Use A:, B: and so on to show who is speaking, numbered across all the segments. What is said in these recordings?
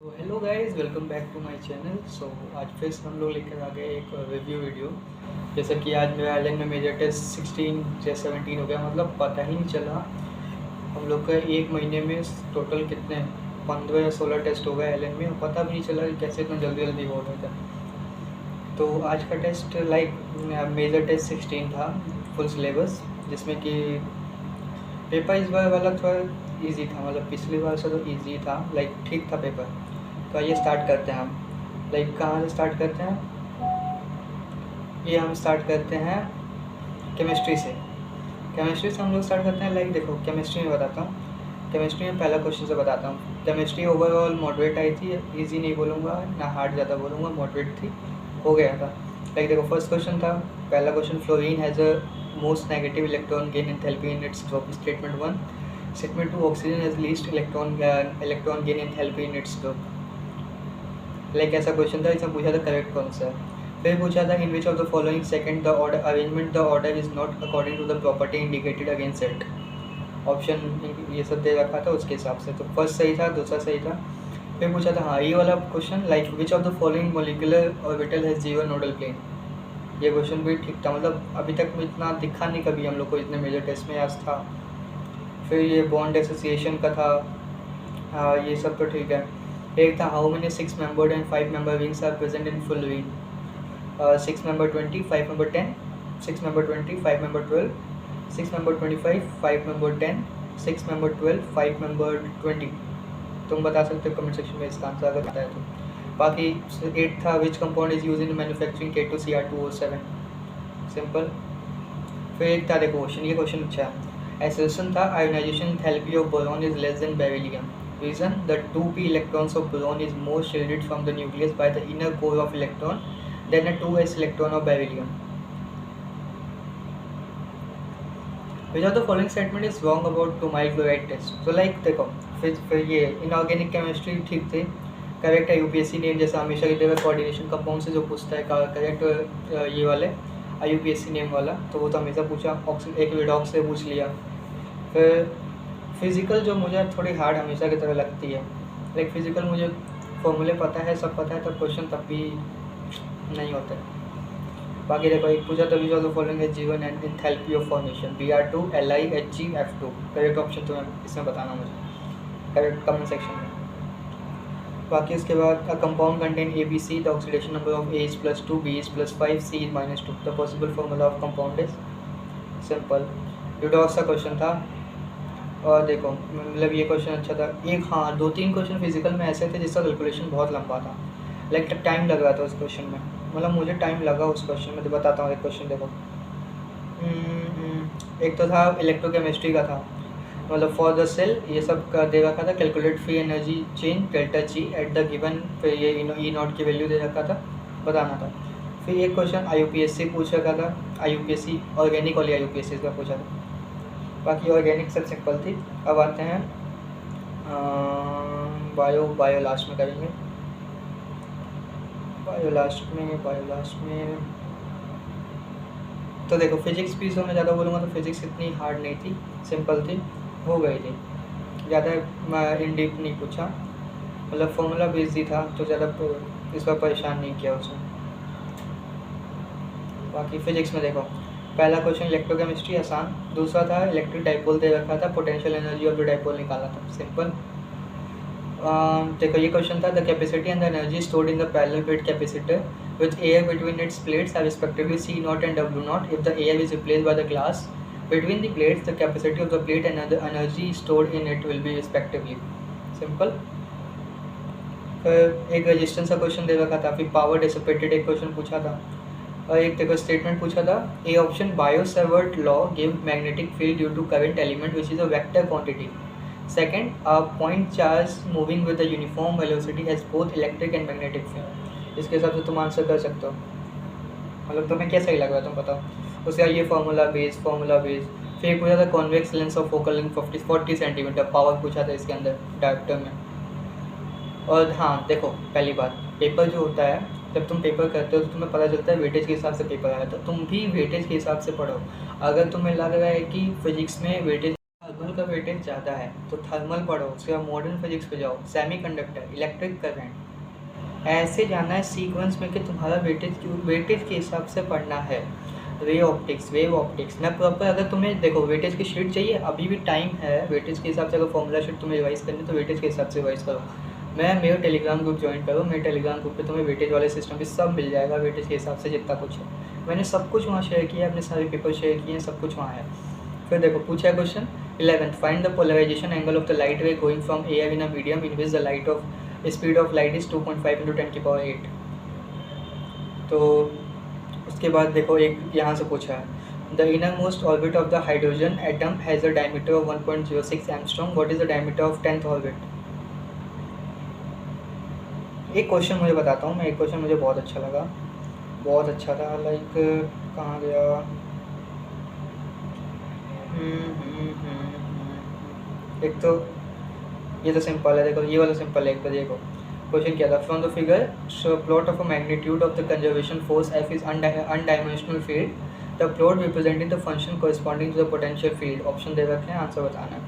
A: तो hello guys, welcome back to my channel. आज फिर से हम लोग लेकर आ गए एक रिव्यू वीडियो। जैसा कि आज मेरे आइलैंड में मेजर टेस्ट 16 या 17 हो गया, मतलब पता ही नहीं चला हम लोग का एक महीने में टोटल कितने 15 या 16 टेस्ट हो गए आइलैंड में, और पता भी नहीं चला कि कैसे इतना जल्दी जल्दी हो रहा था। तो आज का टेस्ट मेजर टेस्ट 16 था, फुल सिलेबस, जिसमें कि पेपर इस बार वाला थोड़ा इजी था, मतलब पिछली बार से तो इजी था, ठीक था पेपर। तो आइए स्टार्ट करते हैं हम। कहाँ से स्टार्ट करते हैं? ये हम स्टार्ट करते हैं केमिस्ट्री से। केमिस्ट्री से हम लोग स्टार्ट करते हैं। देखो, केमिस्ट्री में बताता हूँ। केमिस्ट्री में पहला क्वेश्चन से बताता हूँ। केमिस्ट्री ओवरऑल मॉडरेट आई थी, इजी नहीं बोलूँगा ना हार्ड ज़्यादा बोलूँगा, मॉडरेट थी, हो गया था। देखो, फर्स्ट क्वेश्चन था, पहला question, fluorine has a most negative electron gain enthalpy in its group, statement 1। Statement 2, oxygen has least electron gain enthalpy in its group. ऐसा क्वेश्चन था, इसमें पूछा था करेक्ट कौन सा है। फिर पूछा था, in which of the following second the order arrangement the order is not according to the property indicated against it. Option ये सब दे रखा था उसके हिसाब से, तो फर्स्ट सही था, दूसरा सही था। फिर पूछा था, हाँ, ये वाला question, which of the following molecular orbital has zero nodal plane. ये क्वेश्चन भी ठीक था, मतलब अभी तक में इतना दिखा नहीं कभी हम लोग को, इतने मेजर टेस्ट में आज था। फिर ये बॉन्ड एसोसिएशन का था, हाँ, ये सब तो ठीक है। एक था, how many 6 membered and 5 member rings are present in full ring. 6 member 20, 5 member 10, 6 member 20, 5 member 12, 6 member 25, 5 member 10, 6 member 12, 5 member 20। तुम बता सकते हो कमेंट सेक्शन में इसका आंसर अगर बताया तो। बाकी 8 था, which compound is use in manufacturing K2Cr2O7, simple. फिर एक था, देखो क्वेश्चन, ये क्वेश्चन अच्छा है। एसोसिएशन था, ionisation enthalpy of boron is less than beryllium. Reason, the 2p electrons of boron is more shielded from the nucleus by the inner core of electron than a 2s electron of beryllium. Which of the following statement is wrong about bromide chloride test? तो देखो, फिर ये inorganic chemistry ठीक थी, correct है। UPSC name जैसा हमेशा की तरह कोऑर्डिनेशन कंपाउंड से जो पूछता है करेक्ट, ये वाले यूपीएससी नेम वाला, तो वो तो हमेशा पूछा। एक विडॉक्स से पूछ लिया। फिर फिज़िकल जो मुझे थोड़ी हार्ड हमेशा की तरह लगती है, फिज़िकल मुझे फॉर्मूले पता है, सब पता है, तब क्वेश्चन तब भी नहीं होता है। बाकी देखो, एक पूछा था, विच ऑफ द फॉलोइंग है जीवन and enthalpy of formation, Br2 LiHgF2। Correct option तुम्हें इसमें बताना मुझे, करेक्ट कमेंट सेक्शन में। बाकी उसके बाद, a compound contain ABC, the oxidation number of A is +2, B is +5, C is -2, the possible formula of compound is simple. यूडॉक्स का क्वेश्चन था। और देखो, मतलब ये क्वेश्चन अच्छा था। एक, हाँ, 2-3 क्वेश्चन फिजिकल में ऐसे थे जिसका कैलकुलेशन बहुत लंबा था, टाइम लग रहा था उस क्वेश्चन में, मतलब मुझे टाइम लगा उस क्वेश्चन में। तो बताता हूँ एक क्वेश्चन, देखो। एक तो था इलेक्ट्रोकेमिस्ट्री का था, मतलब फॉर द सेल, ये सब का दे रखा था, calculate free energy change delta G at the given, फिर ये ई नॉट की वैल्यू दे रखा था, बताना था। फिर एक क्वेश्चन IUPAC पूछ रखा था, IUPAC ऑर्गेनिक वाली IUPAC का पूछा था। बाकी ऑर्गेनिक सब सिंपल थी। अब आते हैं बायो लास्ट में करेंगे। बायो लास्ट में तो देखो, फिजिक्स भी मैं ज़्यादा बोलूँगा तो फिजिक्स इतनी हार्ड नहीं थी, सिंपल थी, हो गई थी। ज़्यादा इन डीप नहीं पूछा, मतलब फॉर्मूला बेस्ड ही था, तो ज़्यादा इस पर परेशान नहीं किया उसने। बाकी फिजिक्स में देखो, पहला क्वेश्चन इलेक्ट्रोकेमिस्ट्री आसान, दूसरा था इलेक्ट्रिक डाइपोल दे रखा था, potential energy of the dipole निकाला था, सिंपल। देखो, ये क्वेश्चन था, the capacity and the energy stored in the parallel plate capacitor with air between its plates are respectively C naught and W naught. If the air is replaced by the glass between the plates, the capacity of the plate and the energy stored in it will be respectively. Simple. फिर एक resistance का question दे रखा था, फिर power dissipated एक question पूछा था, और एक देखो स्टेटमेंट पूछा था, a option, Biot Savart law give magnetic field due to current element which is a vector quantity. Second, a point charge moving with the uniform velocity has both electric and magnetic field. इसके हिसाब से तुम answer कर सकते हो, मतलब तुम्हें क्या सही लग रहा है तुम बताओ। उसका ये फार्मूला बेस। फिर एक पूछा था, convex lens of focal length 40 centimetre, power पूछा था इसके अंदर डायरेक्टर में। और हाँ, देखो, पहली बात, पेपर जो होता है, जब तुम पेपर करते हो तो तुम्हें पता चलता है वेटेज के हिसाब से पेपर आया, तो तुम भी वेटेज के हिसाब से पढ़ो। अगर तुम्हें लग रहा है कि फिजिक्स में वेटेज थर्मल का वेटेज ज़्यादा है तो थर्मल पढ़ो, उसके बाद मॉडर्न फिजिक्स पे जाओ, सेमीकंडक्टर, इलेक्ट्रिक करंट, ऐसे जाना है सीक्वेंस में कि तुम्हारा वेटेज के हिसाब से पढ़ना है। वेव ऑप्टिक्स मैं प्रॉपर, अगर तुम्हें देखो वेटेज की शीट चाहिए, अभी भी टाइम है वेटेज के हिसाब से, अगर फॉर्मूला शीट तुम्हें रिवाइज करनी है तो वेटेज के हिसाब से रिवाइज करो। मेरे टेलीग्राम ग्रुप ज्वाइन करो, मेरे टेलीग्राम ग्रुप पे तुम्हें वेटेज वाले सिस्टम भी सब मिल जाएगा, वेटेज के हिसाब से जितना कुछ है मैंने सब कुछ वहाँ शेयर किया है, अपने सारे पेपर शेयर किए हैं, सब कुछ वहाँ है। फिर देखो पूछा है question 11, find the polarisation angle of the light ray going from air in a medium in which the light of speed of light is 2.5 × 10⁸। तो उसके बाद देखो एक यहाँ से पूछा है the inner most orbit of the hydrogen atom has a diameter of 1.06 angstrom, what is the diameter of 10th orbit. एक क्वेश्चन मुझे बताता हूँ मैं, एक क्वेश्चन मुझे बहुत अच्छा लगा, बहुत अच्छा था, लाइक कहाँ गया, एक तो ये तो सिंपल है, देखो ये वाला सिंपल है, एक तो देखो क्वेश्चन क्या था, from the figure show plot of a magnitude of the conservation force F is undimensional field, the plot representing the function corresponding to the potential field. Option दे रखे हैं, आंसर बताना है।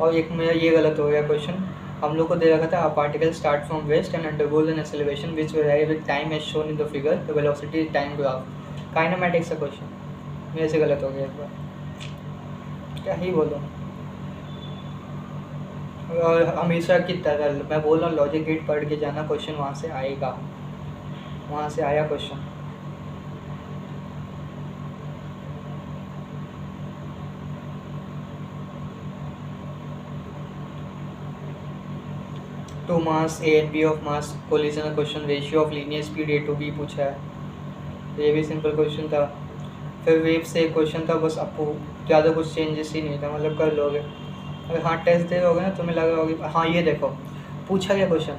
A: और एक मेरा ये गलत हो गया क्वेश्चन, हम लोग को दे रखा था a particle start from rest and undergoes an acceleration which vary with time as shown in the figure, the velocity is time graph. Kinematics का क्वेश्चन मेरे से गलत हो गया, एक बार क्या ही बोलूँ। और हमेशा की तरह मैं बोल रहा हूँ लॉजिक गेट पढ़ के जाना, क्वेश्चन वहाँ से आएगा, वहाँ से आया question. Two mass A and B of mass collision question, ratio of linear speed A to B पूछा है, ये भी सिंपल क्वेश्चन था। फिर वेव से क्वेश्चन था, बस आपको ज़्यादा कुछ चेंजेस ही नहीं था, मतलब कर लोगे। अगर हाँ टेस्ट दे दोगे ना तुम्हें लगा होगी। हाँ ये देखो पूछा गया question,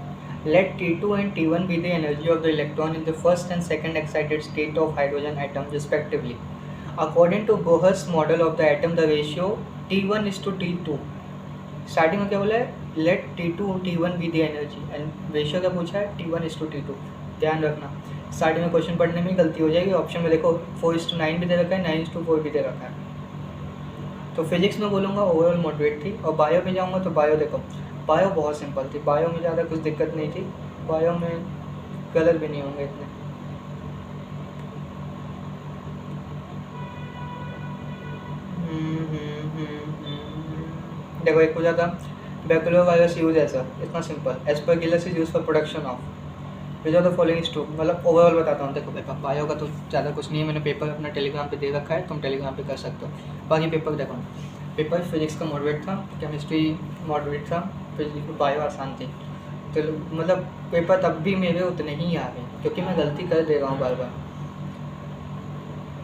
A: let T2 and T1 be the energy of the electron in the first and second excited state of hydrogen atom respectively. According to Bohr's model of the atom, the ratio T1 is to T2। Starting में क्या बोला है, let T2 T1 be the energy, and ratio क्या पूछा है, T1 is to T2। ध्यान रखना starting में क्वेश्चन पढ़ने में गलती हो जाएगी। ऑप्शन में देखो 4:9 भी दे रखा है, 9:4 भी दे रखा है। तो फिजिक्स में बोलूँगा ओवरऑल मॉडरेट थी, और बायो में जाऊँगा तो बायो देखो, बायो बहुत सिंपल थी, बायो में ज़्यादा कुछ दिक्कत नहीं थी, बायो में कलर भी नहीं होंगे इतने। देखो एक पूछा था बैकुलर वायरस यूज ऐसा, इतना simple, Aspergillus is use for production of which of the following is true. मतलब ओवरऑल बताता हूँ, देखो पेपर बायो का तो ज़्यादा कुछ नहीं है, मैंने पेपर अपना टेलीग्राम पे दे रखा है, तुम टेलीग्राम पे कर सकते हो। बाकी पेपर देखो, पेपर फिजिक्स का मॉडरेट था, केमिस्ट्री मॉडरेट था, फिजिक्स बायो आसान थी। तो मतलब पेपर तब भी मेरे उतने ही आ गए, क्योंकि मैं गलती कर दे रहा हूँ, बार बार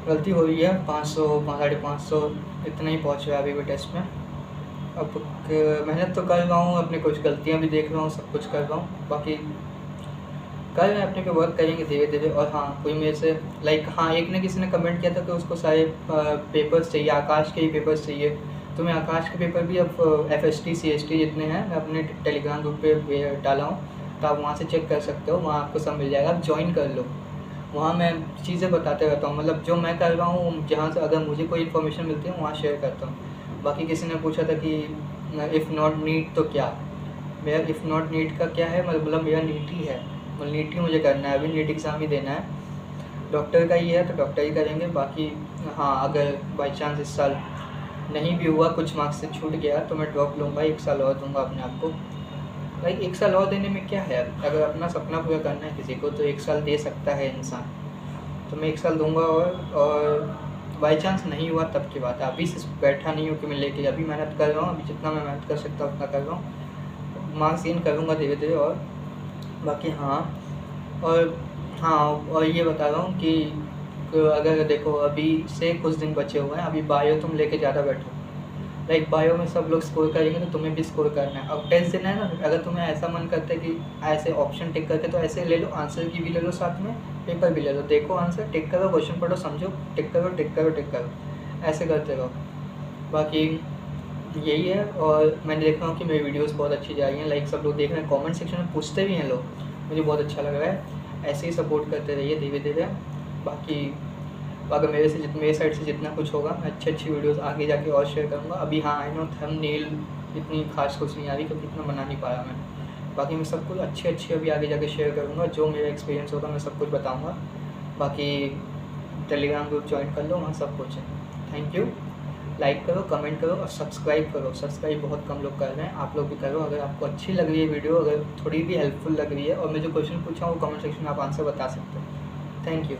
A: गलती हो रही है। 500 550 इतना ही पहुँच रहा है अभी भी टेस्ट में। अब मेहनत तो कर रहा हूँ, अपनी कुछ गलतियाँ भी देख रहा हूँ, सब कुछ कर रहा हूँ, बाकी कल मैं अपने पे वर्क करेंगे धीरे धीरे। और हाँ कोई मेरे से लाइक हाँ एक ने किसी ने कमेंट किया था कि उसको सारे पेपर्स चाहिए, आकाश के ही पेपर्स चाहिए, तो मैं आकाश के पेपर भी अब FST CST जितने हैं मैं अपने टेलीग्राम ग्रुप पे डाला हूँ, तो आप वहाँ से चेक कर सकते हो, वहाँ आपको सब मिल जाएगा, आप ज्वाइन कर लो। वहाँ मैं चीज़ें बताते रहता हूँ, मतलब जो मैं कर रहा हूँ, जहाँ से अगर मुझे कोई इन्फॉर्मेशन मिलती है वहाँ शेयर करता हूँ। बाकी किसी ने पूछा था कि इफ़ नॉट नीट तो क्या, मेरा इफ़ नॉट नीट का क्या है, मतलब मेरा नीट ही है, मतलब नीट ही मुझे करना है, अभी नीट एग्ज़ाम ही देना है। डॉक्टर का ही है तो डॉक्टर ही करेंगे। बाकी हाँ अगर बाई चांस इस साल नहीं भी हुआ, कुछ मार्क्स से छूट गया, तो मैं ड्रॉप लूँगा, 1 साल और दूँगा अपने आप को। भाई 1 साल और देने में क्या है, अगर अपना सपना पूरा करना है किसी को तो 1 साल दे सकता है इंसान, तो मैं 1 साल दूँगा। और बाई चांस नहीं हुआ तब की बात है, अभी से बैठा नहीं हूँ कि मैं लेके, अभी मेहनत कर रहा हूँ, अभी जितना मैं मेहनत कर सकता हूँ उतना कर रहा हूँ, मार्क्स गेन करूँगा धीरे धीरे। और बाकी और ये बता रहा हूँ कि अगर देखो अभी से कुछ दिन बचे हुए हैं, अभी बायो तुम लेके ज़्यादा बैठो, लाइक बायो में सब लोग स्कोर करेंगे तो तुम्हें भी स्कोर करना है। अब टेस्ट देना है ना, अगर तुम्हें ऐसा मन करता है कि ऐसे ऑप्शन टिक करके, तो ऐसे ले लो, आंसर की भी ले लो, साथ में पेपर भी ले लो, देखो आंसर टिक करो, क्वेश्चन पढ़ो, समझो, टिक करो टिक करो टिक करो, ऐसे करते रहो। बाकी यही है। और मैं देख रहा हूँ कि मेरी वीडियोस बहुत अच्छी जा रही हैं, लाइक सब लोग देख रहे हैं, कमेंट सेक्शन में पूछते भी हैं लोग, मुझे बहुत अच्छा लग रहा है। ऐसे ही सपोर्ट करते रहिए धीरे धीरे। बाकी अगर मेरे साइड से जितना कुछ होगा मैं अच्छी वीडियोस आगे जाके और शेयर करूँगा। अभी हाँ आई नो थंबनेल इतनी खास कुछ नहीं आ रही क्योंकि इतना बना नहीं पाया मैं। बाकी मैं सब कुछ अच्छी अभी आगे जाके शेयर करूँगा, जो मेरा एक्सपीरियंस होगा मैं सब कुछ बताऊँगा। बाकी टेलीग्राम ग्रुप ज्वाइन कर लो, वहाँ सब कुछ है। Thank you. लाइक करो, कमेंट करो और सब्सक्राइब करो। सब्सक्राइब बहुत कम लोग कर रहे हैं, आप लोग भी करो। अगर आपको अच्छी लग रही है वीडियो, अगर थोड़ी भी हेल्पफुल लग रही है और मैं जो क्वेश्चन पूछा हूँ वो कमेंट सेक्शन में आप आंसर बता सकते हो। Thank you.